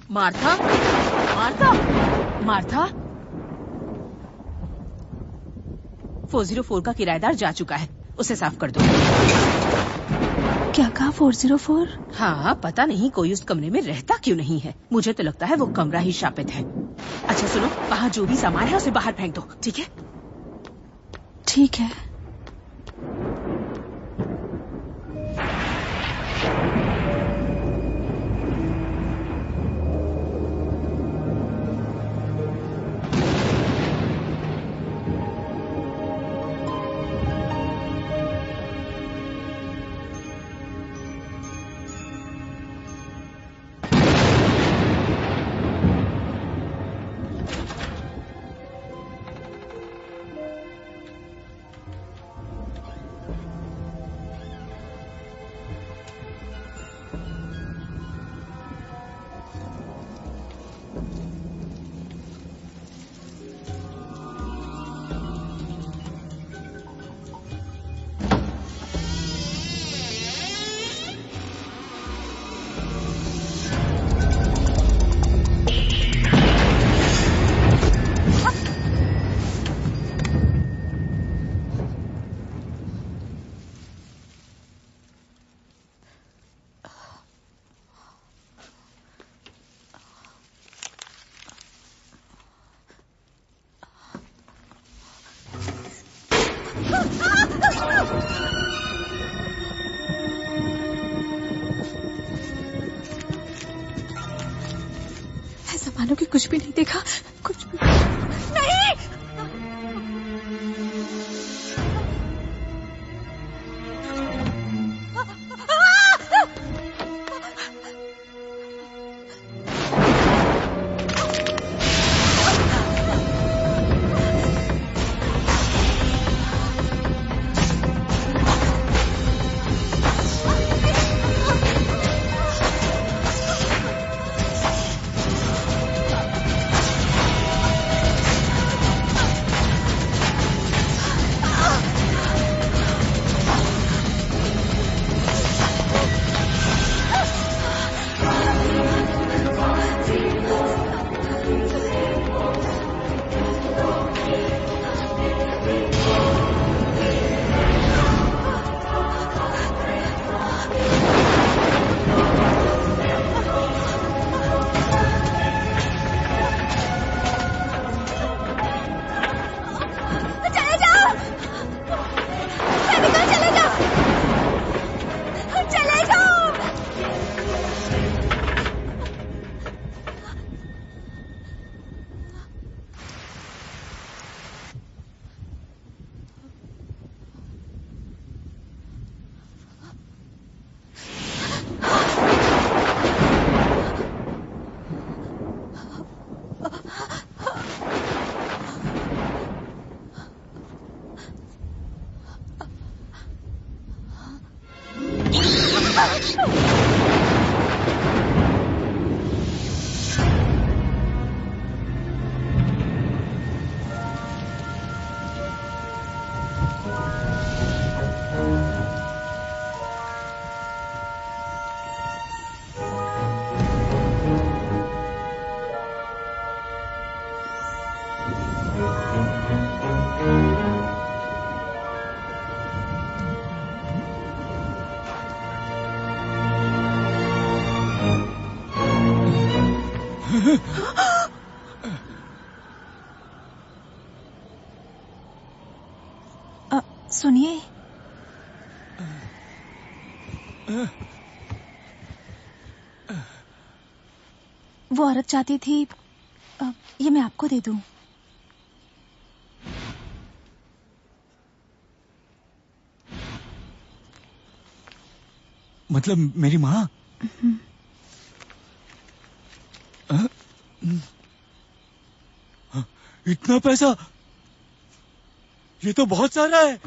Martha, Martha, Martha. 404 का किराएदार जा चुका है, उसे साफ कर दो। क्या कहा 404? हाँ, पता नहीं कोई उस कमरे में रहता क्यों नहीं है। मुझे तो लगता है वो कमरा ही शापित है। अच्छा सुनो, वहाँ जो भी सामान है उसे बाहर फेंक दो, ठीक है? ठीक है। ऐसा मानो कि कुछ भी नहीं देखा, कुछ भी नहीं। सुनिए, वो औरत चाहती थी ये मैं आपको दे दूं। मतलब मेरी माँ? इतना पैसा? ये तो बहुत सारा है।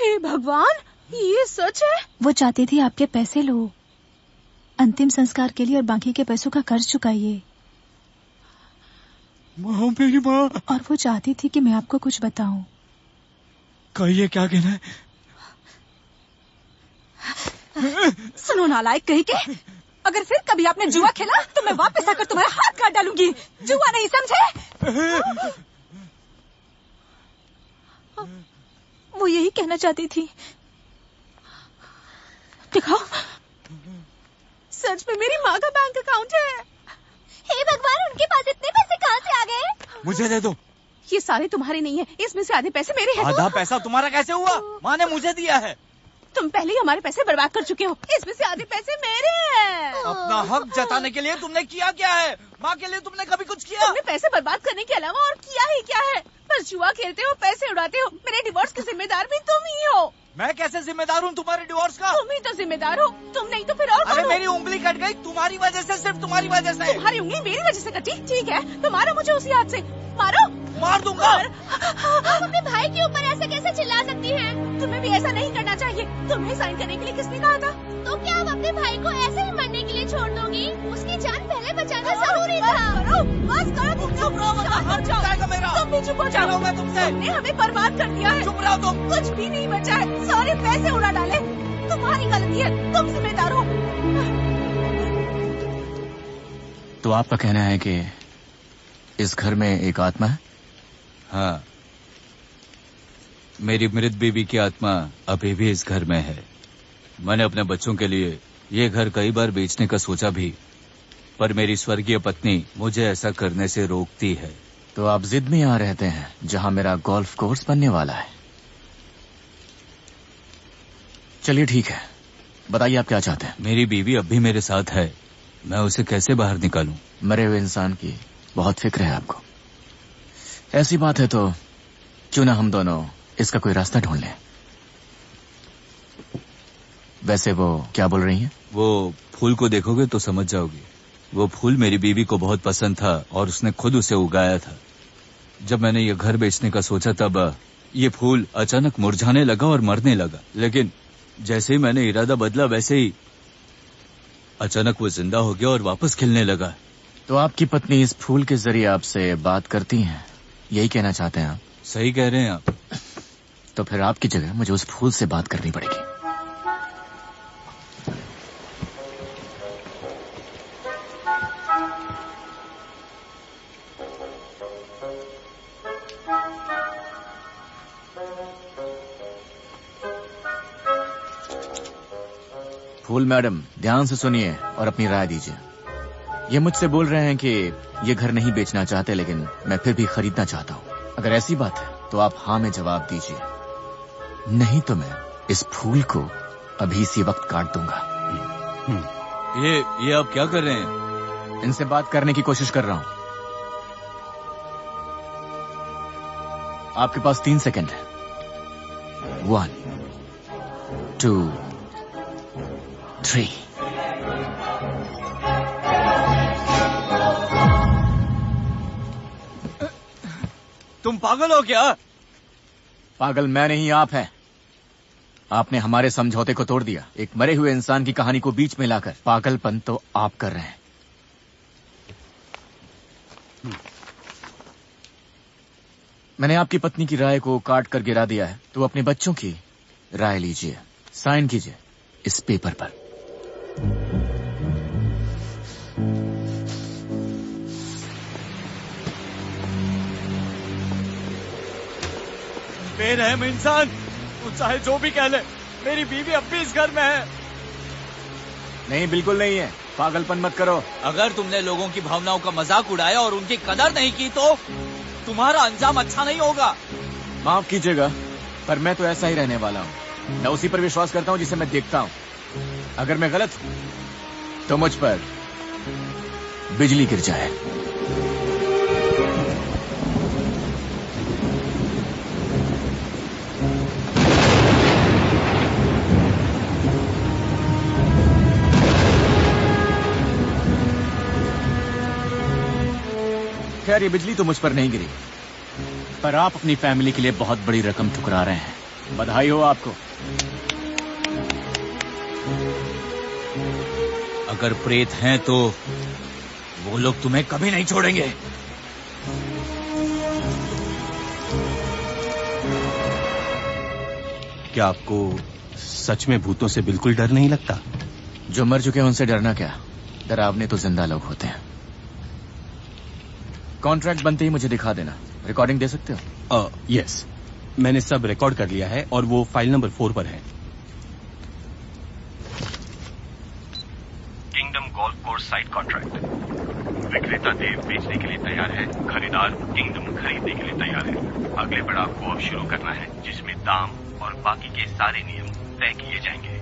हे भगवान, ये सच है? वो चाहती थी आपके पैसे लो, अंतिम संस्कार के लिए, और बाकी के पैसों का कर्ज चुकाइए। माँ, मेरी माँ। और वो चाहती थी कि मैं आपको कुछ बताऊं। कहिए, क्या कहना है? सुनो नालायक कहीं के, अगर फिर कभी आपने जुआ खेला तो मैं वापस आकर तुम्हारा हाथ काट डालूंगी। जुआ नहीं, समझे? वो यही कहना चाहती थी। दिखाओ, सच में मेरी माँ का बैंक अकाउंट है। हे भगवान, उनके पास इतने पैसे कहाँ से आ गए? मुझे दे दो। ये सारे तुम्हारे नहीं है, इसमें से आधे पैसे मेरे हैं। आधा पैसा तुम्हारा कैसे हुआ? माँ ने मुझे दिया है। तुम पहले ही हमारे पैसे बर्बाद कर चुके हो, इसमें से आधे पैसे मेरे हैं। अपना हक जताने के लिए तुमने किया क्या है? माँ के लिए तुमने कभी कुछ किया? तुमने पैसे बर्बाद करने के अलावा और किया ही क्या है? बस जुआ खेलते हो, पैसे उड़ाते हो। मेरे डिवोर्स के जिम्मेदार भी तुम ही हो। मैं कैसे जिम्मेदार हूँ तुम्हारे डिवोर्स का? तुम ही तो जिम्मेदार हो, तुम नहीं तो फिर और कौन? अरे मेरी उंगली कट गई तुम्हारी वजह से, सिर्फ तुम्हारी वजह से। तुम्हारी उंगली मेरी वजह से कटी? ठीक है, तो मारो मुझे उसी हाथ से, मारो। मार दूंगा। आप अपने भाई के ऊपर ऐसे कैसे चिल्ला सकती हैं? तुम्हें भी ऐसा नहीं करना चाहिए। तुम्हें साइन करने के लिए किसने कहा था? तो क्या आप अपने भाई को ऐसे ही मरने के लिए छोड़ दोगी? उसकी जान पहले बचाना जरूरी था। बस करो, तुम चुप रहो, वरना हाथ जाएगा मेरा। तुम भी चुप हो जाओ। मैं तुमसे। तुमने हमें बर्बाद कर दिया है। चुप रहो तुम। कुछ भी नहीं बचा है, सारे पैसे उड़ा डाले। तुम्हारी गलती है, तुम जिम्मेदार हो। तो आपका कहना है कि इस घर में एक आत्मा है? हाँ, मेरी मृत बीवी की आत्मा अभी भी इस घर में है। मैंने अपने बच्चों के लिए ये घर कई बार बेचने का सोचा भी, पर मेरी स्वर्गीय पत्नी मुझे ऐसा करने से रोकती है। तो आप जिद में यहाँ रहते हैं जहाँ मेरा गोल्फ कोर्स बनने वाला है। चलिए ठीक है, बताइए आप क्या चाहते हैं? मेरी बीवी अब भी मेरे साथ है, मैं उसे कैसे बाहर निकालूं? मरे हुए इंसान की बहुत फिक्र है आपको। ऐसी बात है तो क्यों ना हम दोनों इसका कोई रास्ता ढूंढ लें। वैसे वो क्या बोल रही हैं? वो फूल को देखोगे तो समझ जाओगे। वो फूल मेरी बीवी को बहुत पसंद था और उसने खुद उसे उगाया था। जब मैंने ये घर बेचने का सोचा तब ये फूल अचानक मुरझाने लगा और मरने लगा, लेकिन जैसे ही मैंने इरादा बदला वैसे ही अचानक वो जिंदा हो गया और वापस खिलने लगा। तो आपकी पत्नी इस फूल के जरिए आपसे बात करती हैं, यही कहना चाहते हैं आप? सही कह रहे हैं आप। तो फिर आपकी जगह मुझे उस फूल से बात करनी पड़ेगी। फूल मैडम, ध्यान से सुनिए और अपनी राय दीजिए। ये मुझसे बोल रहे हैं कि ये घर नहीं बेचना चाहते, लेकिन मैं फिर भी खरीदना चाहता हूँ। अगर ऐसी बात है तो आप हाँ में जवाब दीजिए, नहीं तो मैं इस फूल को अभी इसी वक्त काट दूंगा। ये आप क्या कर रहे हैं? इनसे बात करने की कोशिश कर रहा हूँ। आपके पास 3 सेकंड है। 1 2 3। तुम पागल हो क्या? पागल मैं नहीं, आप हैं। आपने हमारे समझौते को तोड़ दिया। एक मरे हुए इंसान की कहानी को बीच में लाकर पागलपन तो आप कर रहे हैं। मैंने आपकी पत्नी की राय को काट कर गिरा दिया है, तो अपने बच्चों की राय लीजिए, साइन कीजिए इस पेपर पर। बेरहम इंसान, तू चाहे जो भी कह ले, मेरी बीवी अब भी इस घर में है। नहीं, बिल्कुल नहीं है। पागलपन मत करो। अगर तुमने लोगों की भावनाओं का मजाक उड़ाया और उनकी कदर नहीं की तो तुम्हारा अंजाम अच्छा नहीं होगा। माफ कीजिएगा, पर मैं तो ऐसा ही रहने वाला हूँ। मैं उसी पर विश्वास करता हूँ जिसे मैं देखता हूँ। अगर मैं गलत हूँ तो मुझ पर बिजली गिर जाए। खैर, ये बिजली तो मुझ पर नहीं गिरी, पर आप अपनी फैमिली के लिए बहुत बड़ी रकम ठुकरा रहे हैं। बधाई हो आपको। अगर प्रेत हैं तो वो लोग तुम्हें कभी नहीं छोड़ेंगे। क्या आपको सच में भूतों से बिल्कुल डर नहीं लगता? जो मर चुके हैं उनसे डरना क्या? डरावने तो जिंदा लोग होते हैं। कॉन्ट्रैक्ट बनते ही मुझे दिखा देना। रिकॉर्डिंग दे सकते हो? यस, मैंने सब रिकॉर्ड कर लिया है और वो फाइल नंबर 4 पर है। Kingdom golf course site contract. विक्रेता देव बेचने के लिए तैयार है, खरीदार किंगडम खरीदने के लिए तैयार है। अगले पड़ाव को अब शुरू करना है, जिसमें दाम और बाकी के सारे नियम तय किए जाएंगे।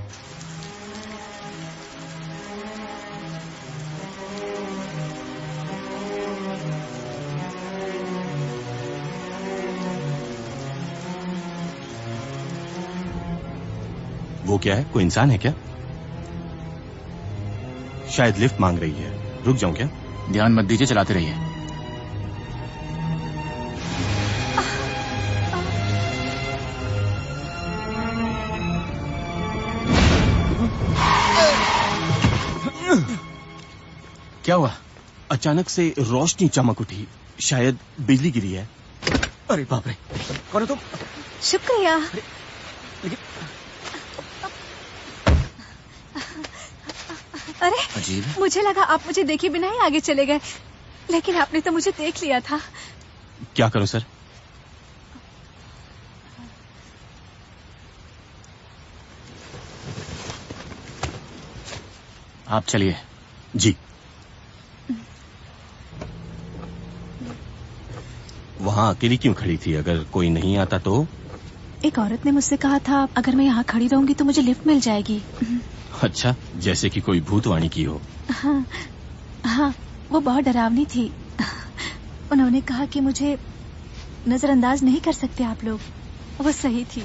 वो क्या है, कोई इंसान है क्या? शायद लिफ्ट मांग रही है। रुक जाऊं क्या? ध्यान मत दीजिए, चलाते रहिए। क्या हुआ? अचानक से रोशनी चमक उठी, शायद बिजली गिरी है। अरे बाप रे, कौन है तुम? शुक्रिया। अरे अजीब है। मुझे लगा आप मुझे देखे बिना ही आगे चले गए, लेकिन आपने तो मुझे देख लिया था। क्या करूं सर? आप चलिए। जी। वहां अकेली क्यों खड़ी थी? अगर कोई नहीं आता तो? एक औरत ने मुझसे कहा था अगर मैं यहाँ खड़ी रहूंगी तो मुझे लिफ्ट मिल जाएगी। अच्छा, जैसे कि कोई भूतवाणी की हो। हाँ, हाँ, वो बहुत डरावनी थी। उन्होंने कहा कि मुझे नजरअंदाज नहीं कर सकते आप लोग। वो सही थी।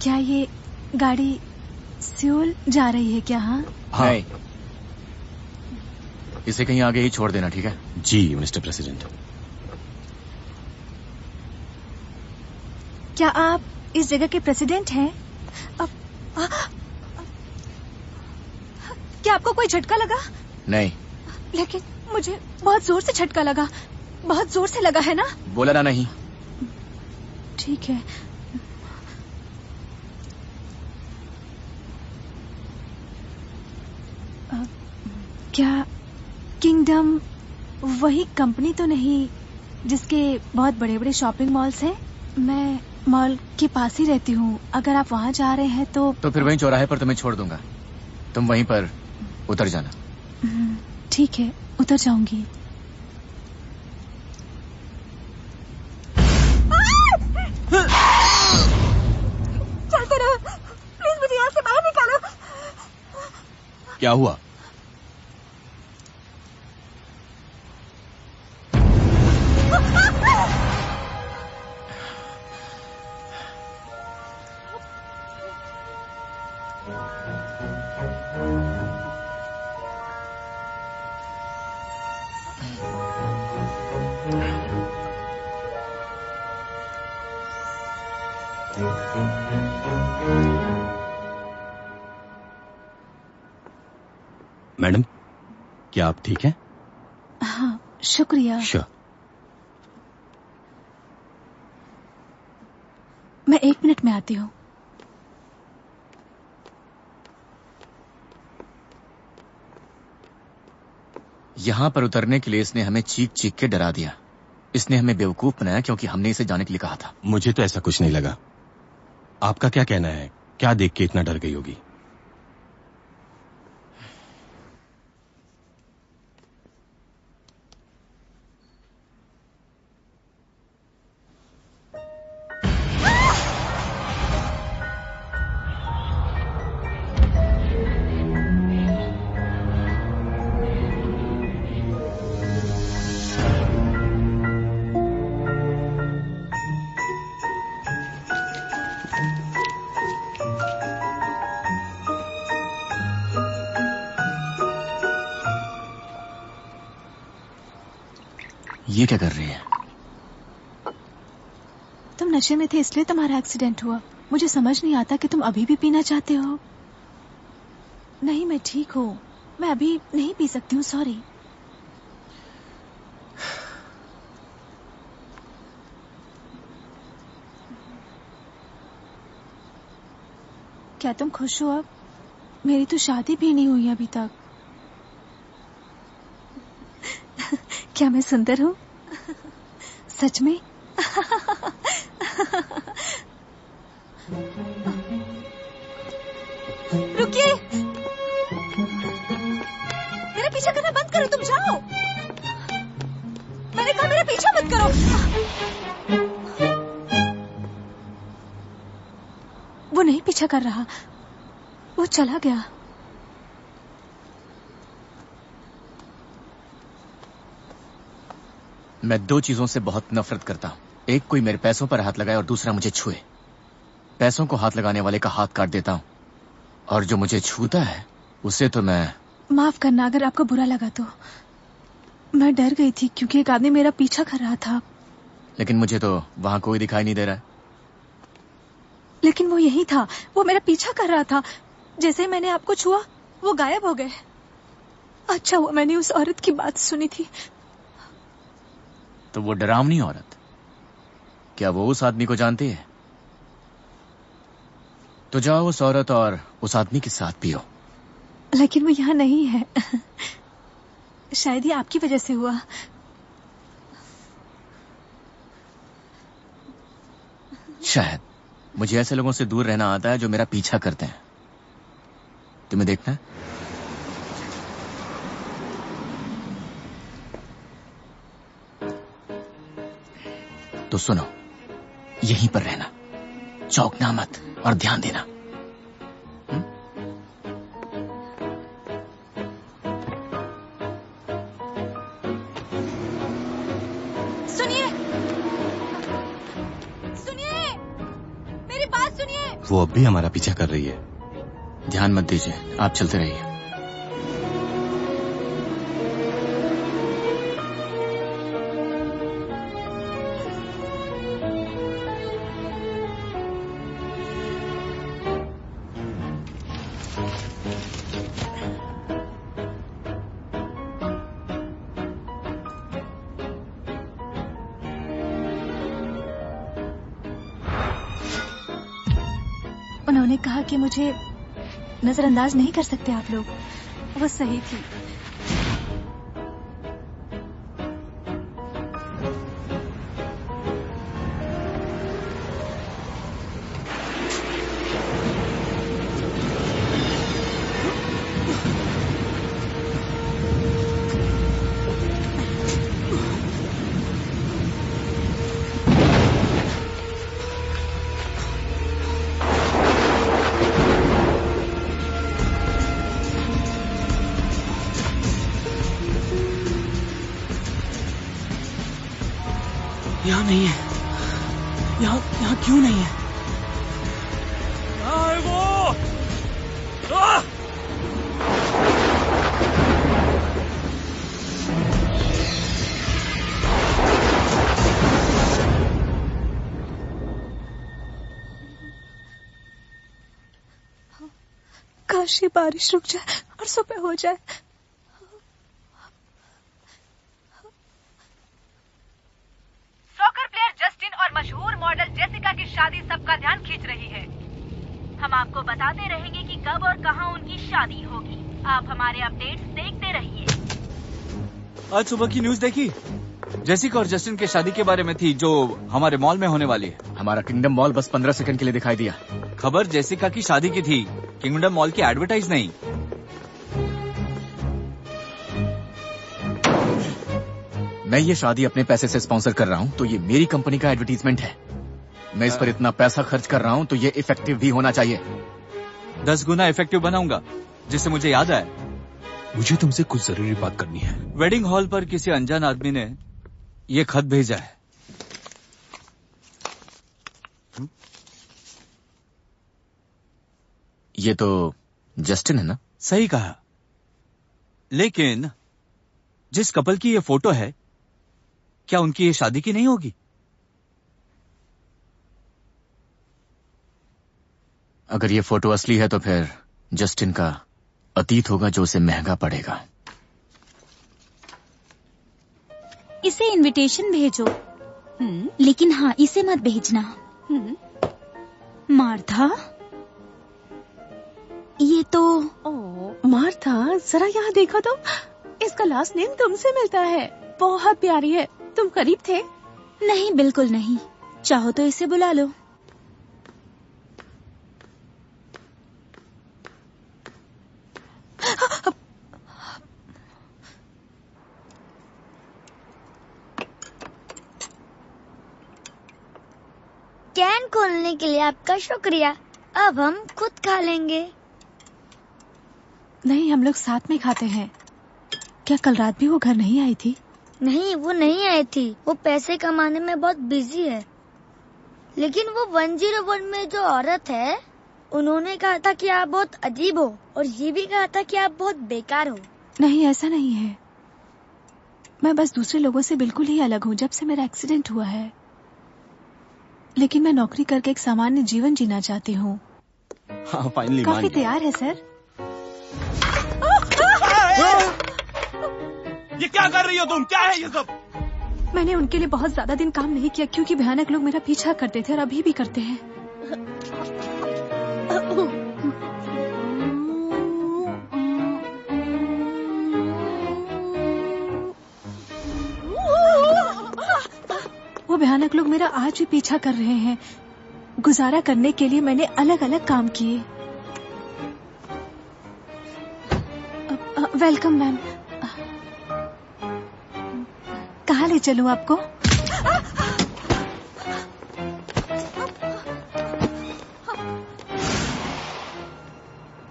क्या ये गाड़ी सियोल जा रही है क्या? हाँ, नहीं, इसे कहीं आगे ही छोड़ देना, ठीक है? जी मिस्टर प्रेसिडेंट। क्या आप इस जगह के प्रेसिडेंट हैं? क्या आपको कोई झटका लगा? नहीं। लेकिन मुझे बहुत जोर से झटका लगा। बहुत जोर से लगा है ना? बोला ना नहीं। ठीक है। क्या किंगडम वही कंपनी तो नहीं जिसके बहुत बड़े बड़े शॉपिंग मॉल्स हैं? मैं मॉल के पास ही रहती हूँ। अगर आप वहाँ जा रहे हैं तो फिर वहीं चौराहे पर तुम्हें छोड़ दूंगा। तुम वहीं पर उतर जाना। ठीक है, उतर जाऊंगी। चलते रहो, प्लीज मुझे यहाँ से बाहर निकालो। क्या हुआ? मैडम, क्या आप ठीक हैं? हाँ, शुक्रिया। श्योर। मैं 1 मिनट में आती हूँ। यहाँ पर उतरने के लिए इसने हमें चीख चीख के डरा दिया। इसने हमें बेवकूफ बनाया क्योंकि हमने इसे जाने के लिए कहा था। मुझे तो ऐसा कुछ नहीं लगा। आपका क्या कहना है? क्या देख के इतना डर गई होगी? ये क्या कर रही है? तुम नशे में थे इसलिए तुम्हारा एक्सीडेंट हुआ। मुझे समझ नहीं आता कि तुम अभी भी पीना चाहते हो। नहीं, मैं ठीक हूँ। मैं अभी नहीं पी सकती हूँ, सॉरी। क्या तुम खुश हो अब? मेरी तो शादी भी नहीं हुई अभी तक। क्या मैं सुंदर हूँ? सच में? रुकिए, मेरा पीछा करना बंद करो, तुम जाओ। मैंने कहा मेरा पीछा मत करो। वो नहीं पीछा कर रहा, वो चला गया। मैं दो चीजों से बहुत नफरत करता हूँ। एक, कोई मेरे पैसों पर हाथ लगाए, और दूसरा मुझे छुए। पैसों को हाथ लगाने वाले का हाथ काट देता हूँ, और जो मुझे छूता है उसे तो मैं... माफ करना अगर आपको बुरा लगा तो। मैं डर गई थी क्योंकि एक आदमी मेरा पीछा कर रहा था। लेकिन मुझे तो वहां कोई दिखाई नहीं दे रहा है। लेकिन वो यही था, वो मेरा पीछा कर रहा था। जैसे ही मैंने आपको छुआ वो गायब हो गए। अच्छा हुआ मैंने उस औरत की बात सुनी थी। तो वो डरावनी औरत, क्या वो उस आदमी को जानती है? तो जाओ उस औरत और उस आदमी के साथ पियो। लेकिन वो यहाँ नहीं है। शायद ही आपकी वजह से हुआ। शायद। मुझे ऐसे लोगों से दूर रहना आता है जो मेरा पीछा करते हैं। तुम्हें देखना है? तो सुनो, यहीं पर रहना, चौंकना मत और ध्यान देना। सुनिए, सुनिए, मेरी बात सुनिए। वो अब भी हमारा पीछा कर रही है। ध्यान मत दीजिए, आप चलते रहिए। उन्होंने कहा कि मुझे नजरअंदाज नहीं कर सकते आप लोग। वो सही थी। यहाँ नहीं है। यहाँ क्यों नहीं है? यहाँ है वो। काश ये बारिश रुक जाए और सुबह हो जाए। सॉकर प्लेयर जस्टिन और मशहूर मॉडल जेसिका की शादी सबका ध्यान खींच रही है। हम आपको बताते रहेंगे कि कब और कहां उनकी शादी होगी। आप हमारे अपडेट्स देखते रहिए। आज सुबह की न्यूज देखी? जेसिका और जस्टिन के शादी के बारे में थी, जो हमारे मॉल में होने वाली है। हमारा किंगडम मॉल बस 15 सेकंड के लिए दिखाई दिया। खबर जेसिका की शादी की थी, किंगडम मॉल की एडवर्टाइज नहीं। मैं ये शादी अपने पैसे से स्पॉन्सर कर रहा हूँ, तो ये मेरी कंपनी का एडवर्टीजमेंट है। मैं इस पर इतना पैसा खर्च कर रहा हूँ, तो ये इफेक्टिव भी होना चाहिए। 10 गुना इफेक्टिव बनाऊंगा। जिससे मुझे याद आया, मुझे तुमसे कुछ जरूरी बात करनी है। वेडिंग हॉल पर किसी अनजान आदमी ने ये खत भेजा है। ये तो जस्टिन है ना? सही कहा। लेकिन जिस कपल की ये फोटो है, क्या उनकी ये शादी की नहीं होगी? अगर ये फोटो असली है तो फिर जस्टिन का अतीत होगा जो उसे महंगा पड़ेगा। इसे इनविटेशन भेजो। लेकिन हाँ, इसे मत भेजना। मार्था, ये तो मार्था, जरा यहाँ देखो तो, इसका लास्ट नेम तुमसे मिलता है। बहुत प्यारी है। तुम करीब थे? नहीं, बिल्कुल नहीं। चाहो तो इसे बुला लो। कैन खोलने के लिए आपका शुक्रिया। अब हम खुद खा लेंगे। नहीं, हम लोग साथ में खाते हैं। क्या कल रात भी वो घर नहीं आई थी? नहीं, वो नहीं आई थी। वो पैसे कमाने में बहुत बिजी है। लेकिन वो 101 में जो औरत है, उन्होंने कहा था कि आप बहुत अजीब हो, और ये भी कहा था कि आप बहुत बेकार हो। नहीं, ऐसा नहीं है। मैं बस दूसरे लोगों से बिल्कुल ही अलग हूँ जब से मेरा एक्सीडेंट हुआ है। लेकिन मैं नौकरी करके एक सामान्य जीवन जीना चाहती हूँ। हाँ, फाइनली काफी तैयार है सर। ये क्या कर रही हो तुम? क्या है ये सब? मैंने उनके लिए बहुत ज्यादा दिन काम नहीं किया, क्योंकि भयानक लोग मेरा पीछा करते थे और अभी भी करते हैं। वो भयानक लोग मेरा आज भी पीछा कर रहे हैं। गुजारा करने के लिए मैंने अलग अलग काम किए। Welcome ma'am. कहाँ ले चलूं आपको?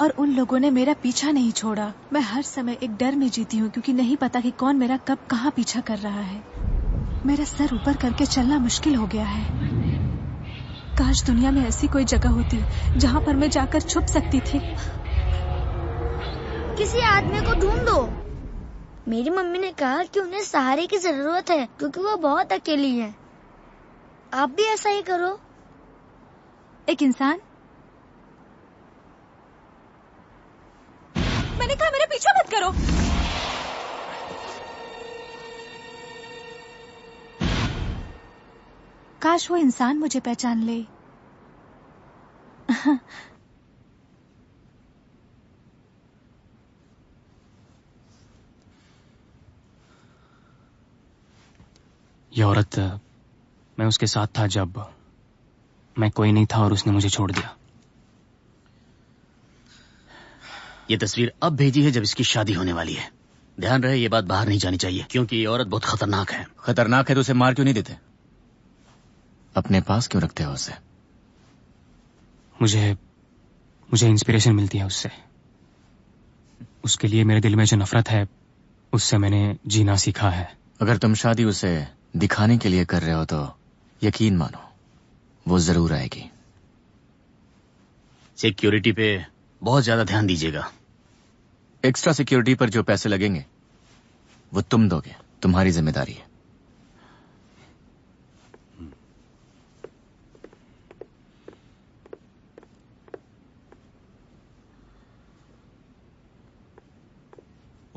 और उन लोगों ने मेरा पीछा नहीं छोड़ा। मैं हर समय एक डर में जीती हूँ, क्योंकि नहीं पता कि कौन मेरा कब कहाँ पीछा कर रहा है। मेरा सर ऊपर करके चलना मुश्किल हो गया है। काश दुनिया में ऐसी कोई जगह होती जहाँ पर मैं जाकर छुप सकती थी। किसी आदमी को ढूंढो। मेरी मम्मी ने कहा कि उन्हें सहारे की जरूरत है, क्योंकि वो बहुत अकेली है। आप भी ऐसा ही करो। एक इंसान। मैंने कहा मेरा पीछा मत करो। काश वो इंसान मुझे पहचान ले। ये औरत, मैं उसके साथ था जब मैं कोई नहीं था और उसने मुझे छोड़ दिया। ये तस्वीर अब भेजी है जब इसकी शादी होने वाली है। ध्यान रहे ये बात बाहर नहीं जानी चाहिए, क्योंकि ये औरत बहुत खतरनाक है। खतरनाक है तो उसे मार क्यों नहीं देते? अपने पास क्यों रखते हो उसे? मुझे इंस्पिरेशन मिलती है उससे। उसके लिए मेरे दिल में जो नफरत है, उससे मैंने जीना सीखा है। अगर तुम शादी उसे दिखाने के लिए कर रहे हो तो यकीन मानो वो जरूर आएगी। सिक्योरिटी पे बहुत ज्यादा ध्यान दीजिएगा। एक्स्ट्रा सिक्योरिटी पर जो पैसे लगेंगे वो तुम दोगे, तुम्हारी जिम्मेदारी है।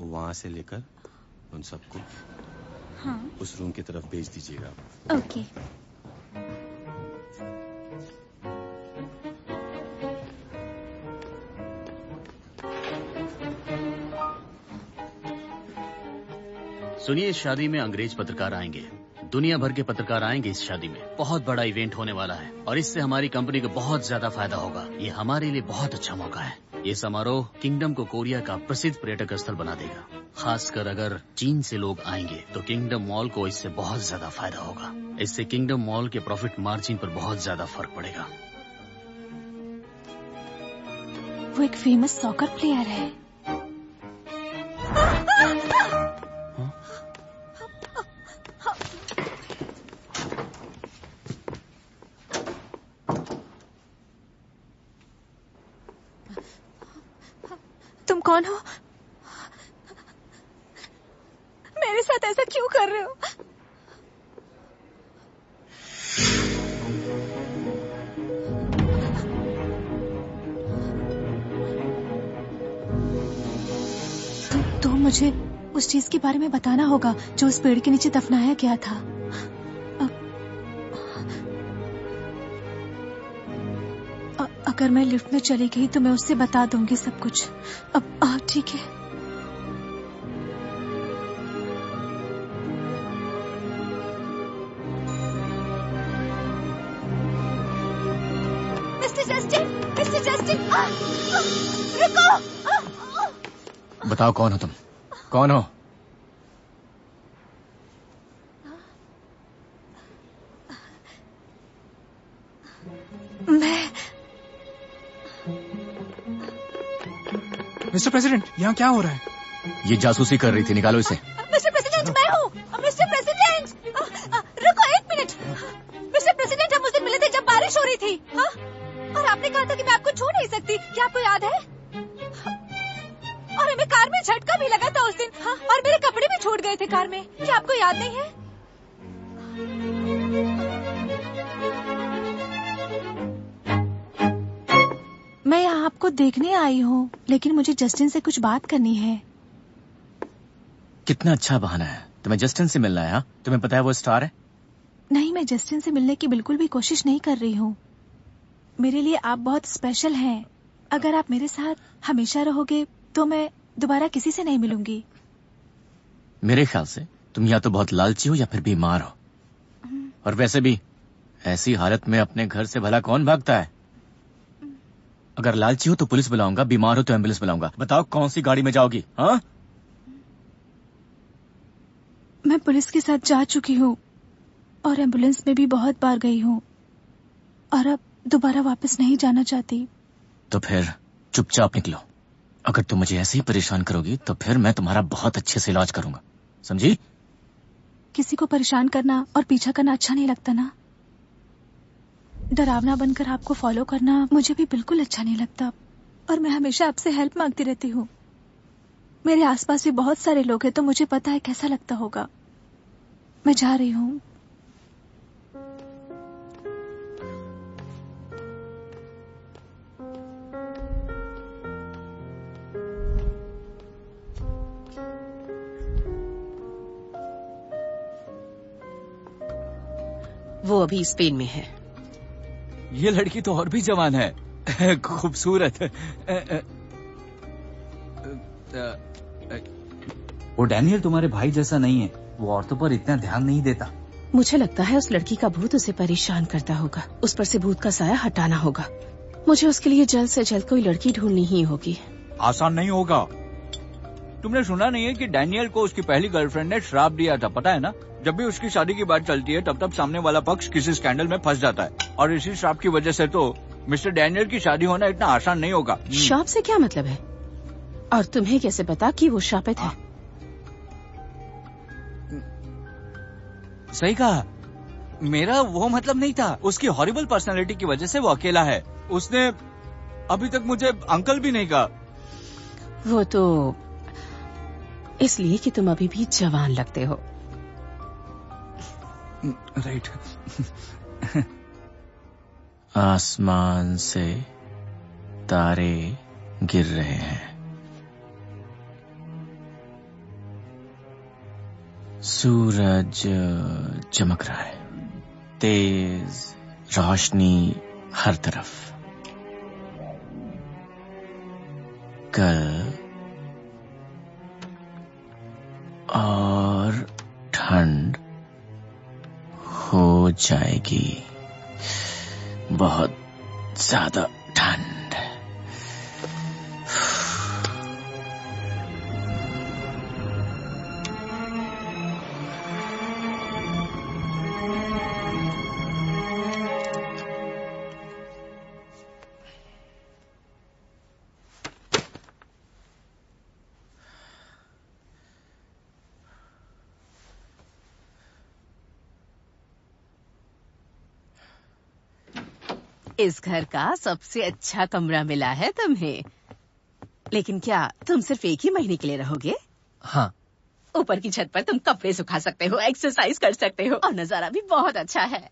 वहां से लेकर उन सबको उस रूम की तरफ भेज दीजिएगा। ओके। सुनिए, इस शादी में अंग्रेज पत्रकार आएंगे। दुनिया भर के पत्रकार आएंगे इस शादी में। बहुत बड़ा इवेंट होने वाला है और इससे हमारी कंपनी को बहुत ज्यादा फायदा होगा। ये हमारे लिए बहुत अच्छा मौका है। ये समारोह किंगडम को कोरिया का प्रसिद्ध पर्यटक स्थल बना देगा। खासकर अगर चीन से लोग आएंगे तो किंगडम मॉल को इससे बहुत ज्यादा फायदा होगा। इससे किंगडम मॉल के प्रॉफिट मार्जिन पर बहुत ज्यादा फर्क पड़ेगा। वो एक फेमस सॉकर प्लेयर है। तुम कौन हो? मेरे साथ ऐसा क्यों कर रहे हो? तो मुझे उस चीज के बारे में बताना होगा जो उस पेड़ के नीचे दफनाया गया था। अगर मैं लिफ्ट में चली गई तो मैं उससे बता दूंगी सब कुछ। अब ठीक है। मिस्टर जस्टिन, रुको। बताओ कौन हो तुम? कौन हो? मिस्टर प्रेसिडेंट, यहाँ क्या हो रहा है? ये जासूसी कर रही थी, निकालो इसे। मिस्टर प्रेसिडेंट, मैं हूँ। मिस्टर प्रेसिडेंट, रुको 1 मिनट। मिस्टर प्रेसिडेंट, हम उस दिन मिले थे जब बारिश हो रही थी। हाँ? और आपने कहा था कि मैं आपको छू नहीं सकती। क्या आपको याद है? और हमें कार में झटका भी लगा था उस दिन। हाँ? और मेरे कपड़े भी छूट गए थे कार में। क्या आपको याद नहीं है? मैं यहाँ आपको देखने आई हूँ, लेकिन मुझे जस्टिन से कुछ बात करनी है। कितना अच्छा बहाना है, तुम्हें जस्टिन से मिलना है। हाँ? तुम्हें पता है वो स्टार है? नहीं, मैं जस्टिन से मिलने की बिल्कुल भी कोशिश नहीं कर रही हूँ। मेरे लिए आप बहुत स्पेशल हैं। अगर आप मेरे साथ हमेशा रहोगे तो मैं दोबारा किसी से नहीं मिलूंगी। मेरे ख्याल से तुम या तो बहुत लालची हो या फिर बीमार हो। और वैसे भी ऐसी हालत में अपने घर से भला कौन भागता है? अगर लालची हो तो पुलिस बुलाऊंगा, बीमार हो तो एम्बुलेंस बुलाऊंगा। बताओ कौन सी गाड़ी में जाओगी? हाँ? मैं पुलिस के साथ जा चुकी हूँ और एम्बुलेंस में भी बहुत बार गई हूँ और अब दोबारा वापस नहीं जाना चाहती। तो फिर चुपचाप निकलो। अगर तुम मुझे ऐसे ही परेशान करोगी तो फिर मैं तुम्हारा बहुत अच्छे से इलाज करूंगा, समझी? किसी को परेशान करना और पीछा करना अच्छा नहीं लगता ना। डरावना बनकर आपको फॉलो करना मुझे भी बिल्कुल अच्छा नहीं लगता। और मैं हमेशा आपसे हेल्प मांगती रहती हूँ। मेरे आसपास भी बहुत सारे लोग हैं तो मुझे पता है कैसा लगता होगा। मैं जा रही हूँ। वो अभी स्पेन में है। ये लड़की तो और भी जवान है, खूबसूरत। वो डैनियल तुम्हारे भाई जैसा नहीं है। वो औरतों पर इतना ध्यान नहीं देता। मुझे लगता है उस लड़की का भूत उसे परेशान करता होगा। उस पर से भूत का साया हटाना होगा। मुझे उसके लिए जल्द से जल्द कोई लड़की ढूंढनी ही होगी। आसान नहीं होगा। तुमने सुना नहीं है कि डैनियल को उसकी पहली गर्लफ्रेंड ने श्राप दिया था, पता है ना? जब भी उसकी शादी की बात चलती है तब सामने वाला पक्ष किसी स्कैंडल में फंस जाता है। और इसी श्राप की वजह से तो मिस्टर डैनियल की शादी होना इतना आसान नहीं होगा। श्राप से क्या मतलब है? और तुम्हें कैसे पता कि वो शापित है? सही कहा। मेरा वो मतलब नहीं था। उसकी हॉरिबल पर्सनालिटी की वजह से वो अकेला है। उसने अभी तक मुझे अंकल भी नहीं कहा। वो तो इसलिए कि तुम अभी भी जवान लगते हो। राइट। आसमान से तारे गिर रहे हैं। सूरज चमक रहा है। तेज रोशनी हर तरफ। कल और ठंड हो जाएगी, बहुत ज्यादा ठंड। इस घर का सबसे अच्छा कमरा मिला है तुम्हें। लेकिन क्या तुम सिर्फ एक ही महीने के लिए रहोगे? हाँ। ऊपर की छत पर तुम कपड़े सुखा सकते हो, एक्सरसाइज कर सकते हो और नजारा भी बहुत अच्छा है।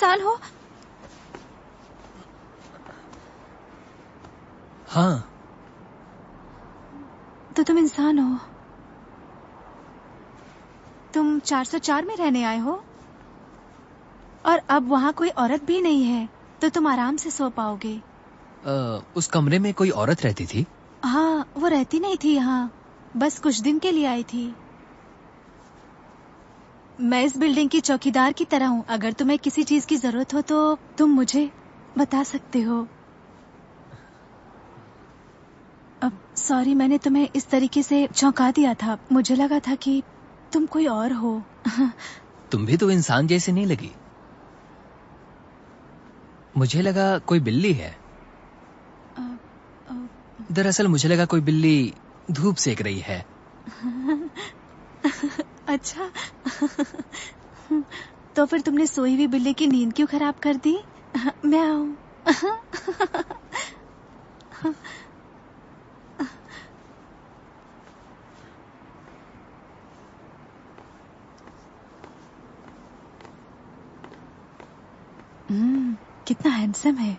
इंसान हो? हाँ। तो तुम इंसान हो। तुम 404 में रहने आए हो और अब वहाँ कोई औरत भी नहीं है, तो तुम आराम से सो पाओगे। उस कमरे में कोई औरत रहती थी? हाँ, वो रहती नहीं थी यहाँ, बस कुछ दिन के लिए आई थी। मैं इस बिल्डिंग की चौकीदार की तरह हूँ। अगर तुम्हें किसी चीज की जरूरत हो तो तुम मुझे बता सकते हो। अब सॉरी, मैंने तुम्हें इस तरीके से चौंका दिया था। मुझे लगा था कि तुम कोई और हो। तुम भी तो इंसान जैसी नहीं लगी। मुझे लगा कोई बिल्ली है। दरअसल मुझे लगा कोई बिल्ली धूप सेक रही है। अच्छा। तो फिर तुमने सोई हुई बिल्ली की नींद क्यों खराब कर दी? म्याऊ। कितना हैंडसम है।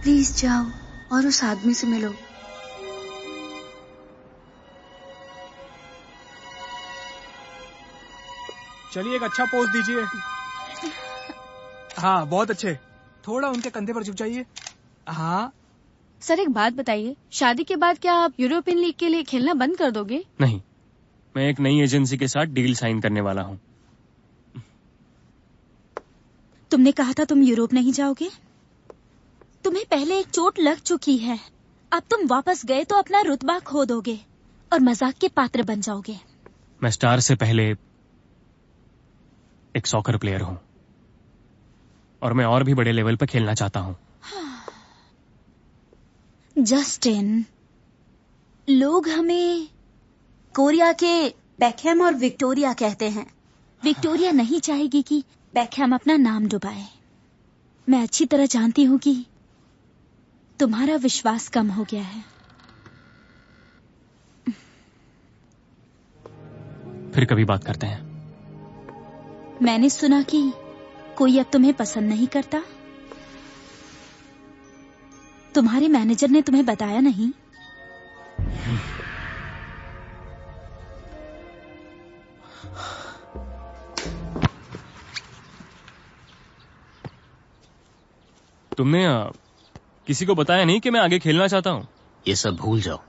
प्लीज जाओ और उस आदमी से मिलो। चलिए एक अच्छा पोज दीजिए। हाँ, बहुत अच्छे। थोड़ा उनके कंधे पर झुक जाइए। हाँ। सर एक बात बताइए, शादी के बाद क्या आप यूरोपियन लीग के लिए खेलना बंद कर दोगे? नहीं, मैं एक नई एजेंसी के साथ डील साइन करने वाला हूँ। तुमने कहा था तुम यूरोप नहीं जाओगे। तुम्हें पहले एक चोट लग चुकी है, अब तुम वापस गए तो अपना रुतबा खो दोगे और मजाक के पात्र बन जाओगे। मैं स्टार से पहले एक सॉकर प्लेयर हूँ और मैं और भी बड़े लेवल पर खेलना चाहता हूँ। जस्टिन, लोग हमें कोरिया के बेकहम और विक्टोरिया कहते हैं। विक्टोरिया नहीं चाहेगी कि बेकहम अपना नाम डुबाए। मैं अच्छी तरह जानती हूँ कि तुम्हारा विश्वास कम हो गया है। फिर कभी बात करते हैं। मैंने सुना कि कोई अब तुम्हें पसंद नहीं करता। तुम्हारे मैनेजर ने तुम्हें बताया नहीं? तुमने किसी को बताया नहीं कि मैं आगे खेलना चाहता हूँ? ये सब भूल जाओ।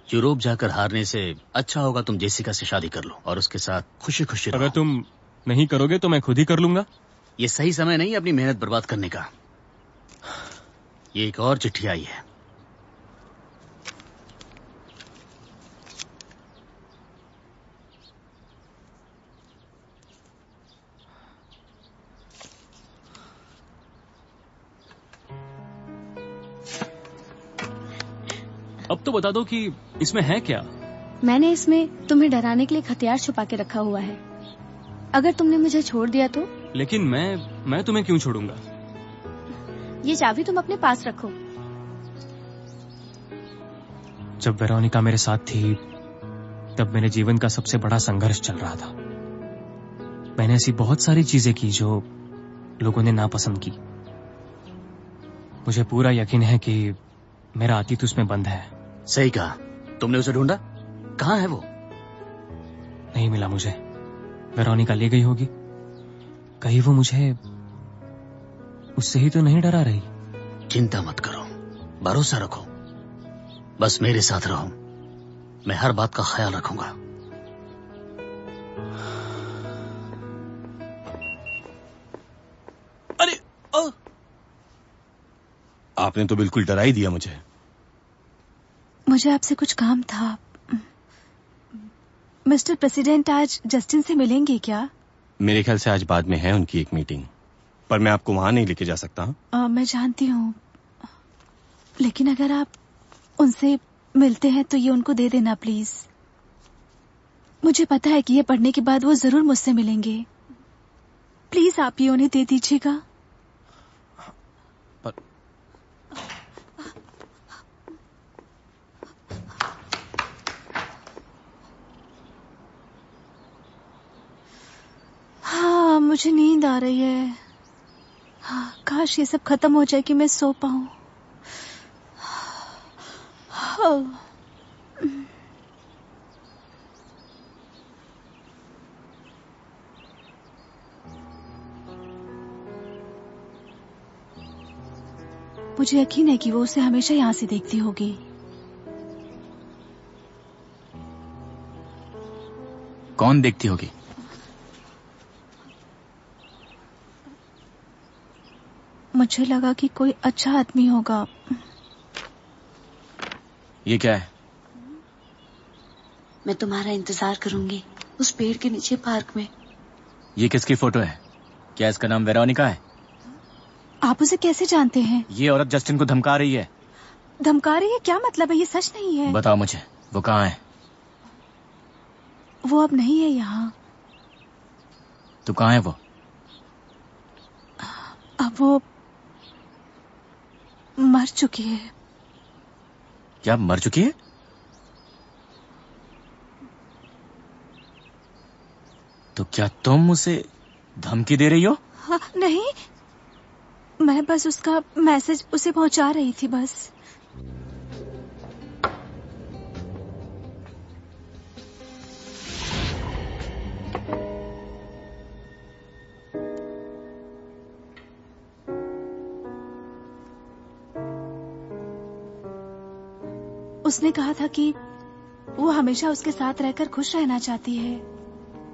यूरोप जाकर हारने से अच्छा होगा तुम जेसिका से शादी कर लो और उसके साथ खुशी खुशी रहो। अगर तुम नहीं करोगे तो मैं खुद ही कर लूंगा। ये सही समय नहीं अपनी मेहनत बर्बाद करने का। ये एक और चिट्ठी आई है। अब तो बता दो कि इसमें है क्या? मैंने इसमें तुम्हें डराने के लिए एक हथियार छुपा के रखा हुआ है। अगर तुमने मुझे छोड़ दिया तो? लेकिन मैं तुम्हें क्यों छोड़ूंगा? ये चाबी तुम अपने पास रखो। जब वेरोनिका मेरे साथ थी तब मेरे जीवन का सबसे बड़ा संघर्ष चल रहा था। मैंने ऐसी बहुत सारी चीजें की जो लोगों ने नापसंद की। मुझे पूरा यकीन है कि मेरा अतीत उसमें बंद है। सही कहा। तुमने उसे ढूंढा? कहाँ है वो? नहीं मिला मुझे। वेरोनिका ले गई होगी। कहीं वो मुझे उससे ही तो नहीं डरा रही? चिंता मत करो, भरोसा रखो, बस मेरे साथ रहो। मैं हर बात का ख्याल रखूंगा। अरे आपने तो बिल्कुल डरा ही दिया मुझे। मुझे आपसे कुछ काम था। मिस्टर प्रेसिडेंट आज जस्टिन से मिलेंगे क्या? मेरे ख्याल से आज बाद में है उनकी एक मीटिंग, पर मैं आपको वहां नहीं लेके जा सकता। मैं जानती हूँ, लेकिन अगर आप उनसे मिलते हैं तो ये उनको दे देना प्लीज। मुझे पता है कि ये पढ़ने के बाद वो जरूर मुझसे मिलेंगे। प्लीज आप ये उन्हें दे दीजिएगा। मुझे नींद आ रही है। हाँ, काश ये सब खत्म हो जाए कि मैं सो पाऊं। मुझे यकीन है कि वो उसे हमेशा यहाँ से देखती होगी। कौन देखती होगी? मुझे लगा कि कोई अच्छा आदमी होगा। ये क्या है? मैं तुम्हारा इंतजार करूंगी उस पेड़ के नीचे पार्क में। ये किसकी फोटो है? क्या इसका नाम वेरोनिका है? आप उसे कैसे जानते हैं? ये औरत जस्टिन को धमका रही है। धमका रही है? क्या मतलब है? ये सच नहीं है। बताओ मुझे, वो कहाँ है? वो अब नहीं है यहाँ। तो कहाँ है वो? अब वो मर चुकी है। क्या मर चुकी है? तो क्या तुम उसे धमकी दे रही हो? हाँ, नहीं, मैं बस उसका मैसेज उसे पहुंचा रही थी बस। उसने कहा था कि वो हमेशा उसके साथ रहकर खुश रहना चाहती है।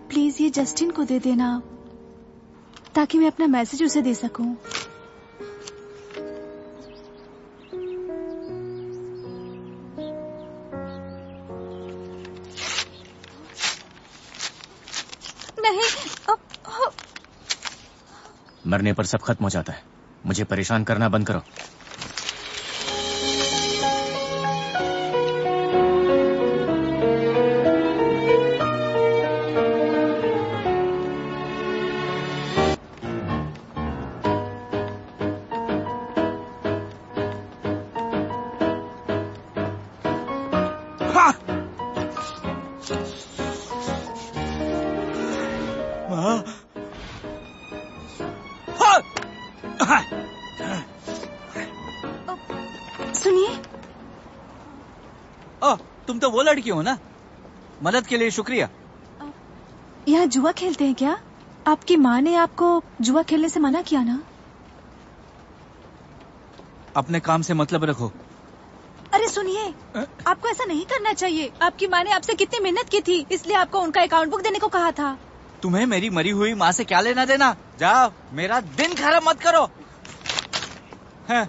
प्लीज ये जस्टिन को दे देना ताकि मैं अपना मैसेज उसे दे सकूं। नहीं, मरने पर सब खत्म हो जाता है। मुझे परेशान करना बंद करो। सुनिए, तुम तो वो लड़की हो ना? मदद के लिए शुक्रिया। यहाँ जुआ खेलते हैं क्या? आपकी माँ ने आपको जुआ खेलने से मना किया ना? अपने काम से मतलब रखो। अरे सुनिए, आपको ऐसा नहीं करना चाहिए। आपकी माँ ने आपसे कितनी मेहनत की थी, इसलिए आपको उनका अकाउंट बुक देने को कहा था। तुम्हें मेरी मरी हुई माँ से क्या लेना देना? जाओ, मेरा दिन खराब मत करो। हैं?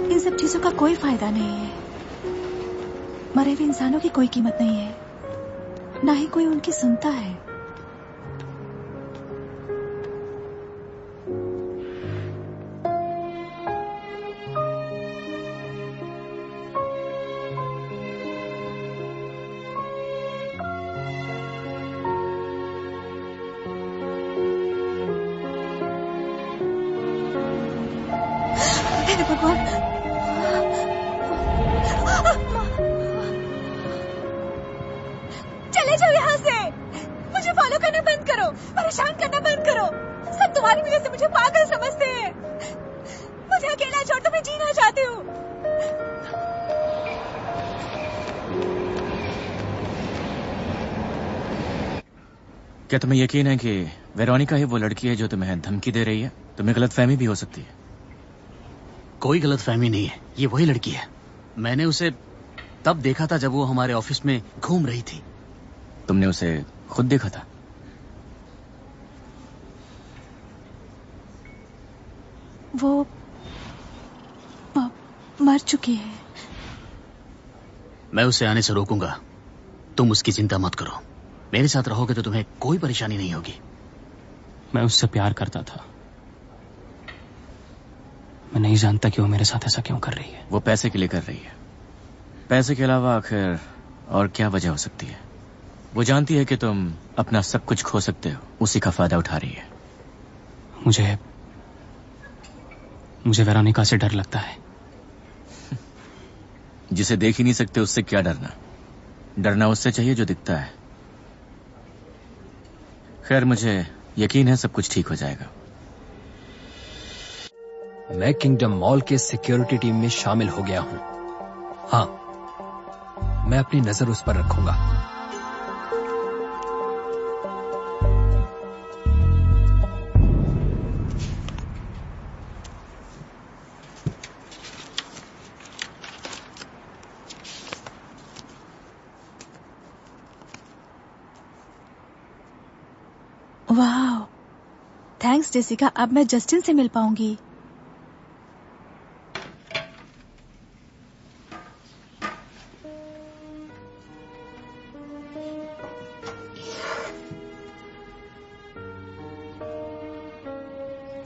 इन सब चीजों का कोई फायदा नहीं है। मरे हुए इंसानों की कोई कीमत नहीं है, ना ही कोई उनकी सुनता है। हे भगवान, चले जाओ यहाँ से। मुझे फॉलो करना बंद करो, परेशान करना बंद करो। सब तुम्हारी वजह से मुझे पागल समझते हैं। मुझे अकेला छोड़ दो, मैं जीना चाहती हूँ। क्या तुम्हें यकीन है कि वेरोनिका ही वो लड़की है जो तुम्हें धमकी दे रही है? तुम्हें गलतफहमी भी हो सकती है। कोई गलतफहमी नहीं है, ये वही लड़की है। मैंने उसे तब देखा था जब वो हमारे ऑफिस में घूम रही थी। तुमने उसे खुद देखा था? वो मर चुकी है। मैं उसे आने से रोकूंगा। तुम उसकी चिंता मत करो। मेरे साथ रहोगे तो तुम्हें कोई परेशानी नहीं होगी। मैं उससे प्यार करता था। मैं नहीं जानता कि वो मेरे साथ ऐसा क्यों कर रही है। वो पैसे के लिए कर रही है। पैसे के अलावा आखिर और क्या वजह हो सकती है? वो जानती है कि तुम अपना सब कुछ खो सकते हो, उसी का फायदा उठा रही है। मुझे वेरोनिका से डर लगता है। जिसे देख ही नहीं सकते उससे क्या डरना? डरना उससे चाहिए जो दिखता है। खैर, मुझे यकीन है सब कुछ ठीक हो जाएगा। मैं किंगडम मॉल के सिक्योरिटी टीम में शामिल हो गया हूं। हाँ, मैं अपनी नजर उस पर रखूंगा। वाह, थैंक्स जेसिका। अब मैं जस्टिन से मिल पाऊंगी।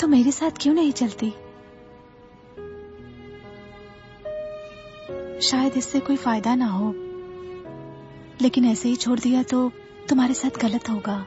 तो मेरे साथ क्यों नहीं चलती? शायद इससे कोई फायदा ना हो, लेकिन ऐसे ही छोड़ दिया तो तुम्हारे साथ गलत होगा।